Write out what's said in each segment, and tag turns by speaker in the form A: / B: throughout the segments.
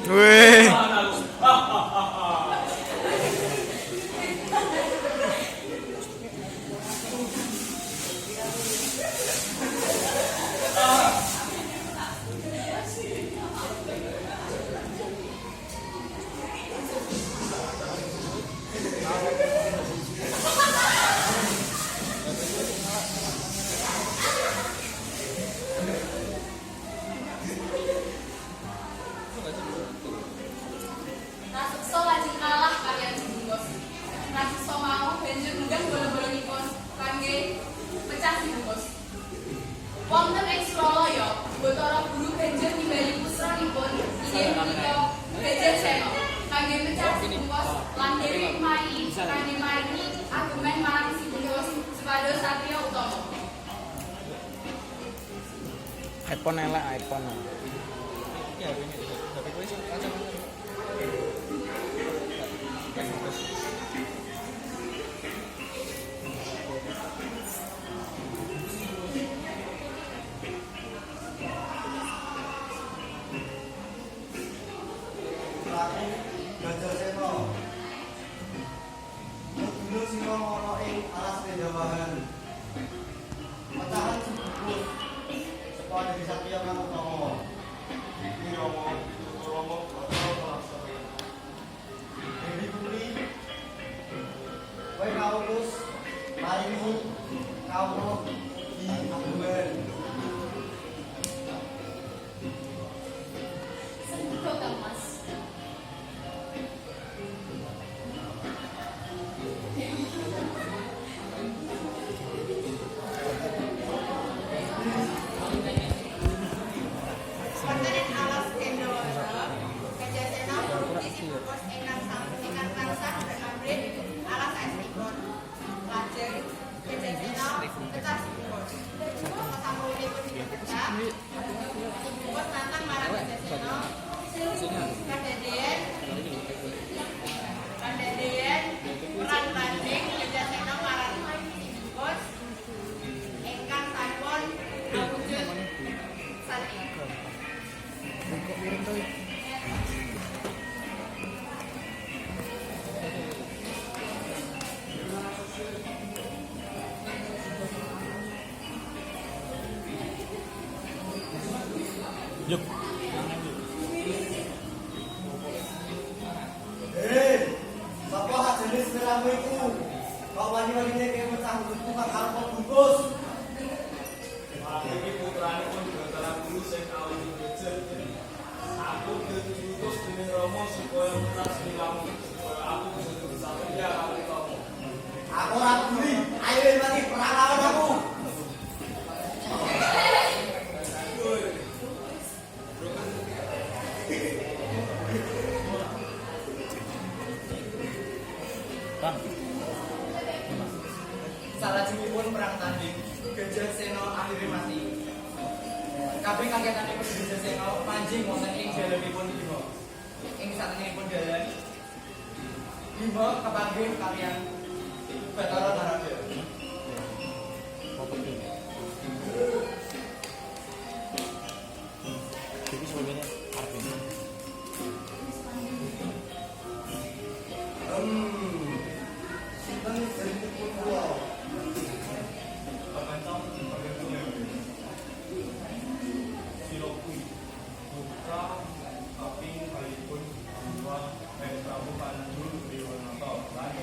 A: Wih.
B: Raseksa lajeng kalah kaliyan Bungkus. Raseksa mau banjur munggah bola-bolanipun kangge pecah si Bungkus. Wonten ing Suralaya, Bathara Guru banjur nimbali pusranipun inggih punika Brajarsena kangge pecah si Bungkus lan Dewi Mai kangge maringi argumen marang si Bungkus supados satriya utama.
A: iPhone elek iPhone.
C: Ya, ini. Tapi kowe sing kaca.
D: Brajarsena. Dulu sing ana ing alas Penjawahan. Pecahan sebut supaya bisa tiap kang utama. Iki Romo, Romo, Dewi Putri, kowe kaulus maringi kawruh di argumen.
B: Semoga Kang Mas.
E: Wonten ing alas Endowara, Brajarsena nuruti si Bungkus ingkang tansah beramrit alas saestipun. Lajeng Brajarsena pecah si Bungkus. Sasampunipun dipecah, si Bungkus nantang marang Brajarsena kadadean perang tanding Brajarsena marang si Bungkus ingkang sampun awujud saking.
A: Yuk.
D: Sapa hajenis siramu iku? Kok wani-wanine kowe pecah buku kang arep bungkus.
F: Iki putranipun Bathara Guru sing awujud bejer. Aku diutus dening Rama supaya menas siramu supaya aku bisa bersatria karo kamu.
D: Aku ora peduli. Ayo mati perang lawan aku.
G: Salajengipun perang tanding, Brajarsena akhire mati. Kabeh kagetanipun Brajarsena panjing wonten ing dalemipun Bima. Ing satengahipun dalan, Bima kepanggih kaliyan Bathara Narada.
A: Iki sebagainya arep.
D: Sinten jenengipun kula?
F: Pakancang pagatunya. Sira kuwi putra kaping kalipun dua Prabu Pandhu Dewanata lan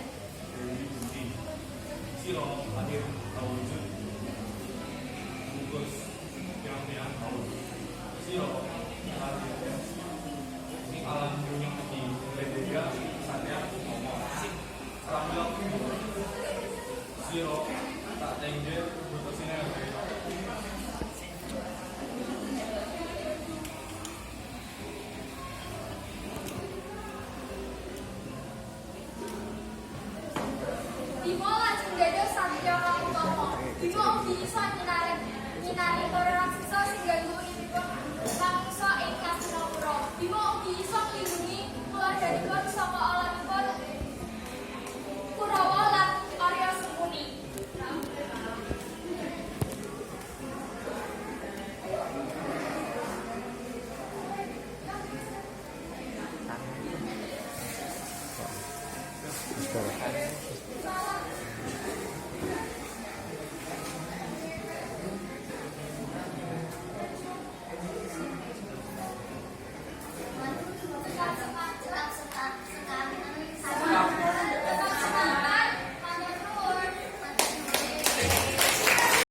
F: Dewi Kunti. Sira akhir awujud Bungkus yang haus. Sira akhir ing alam dunia iki ledega satya ngomong Pramila Sira tak tengger putusine
B: Bima lajeng dados satriya kang utama. Bima ugi isa nyinari para raksasa sing ganggu uripipun manungsa ing Hastinapura. Bima ugi isa nglindungi kulawarganipun saka alamipun Kurawa lan Arya Sukuni.
A: Saudara.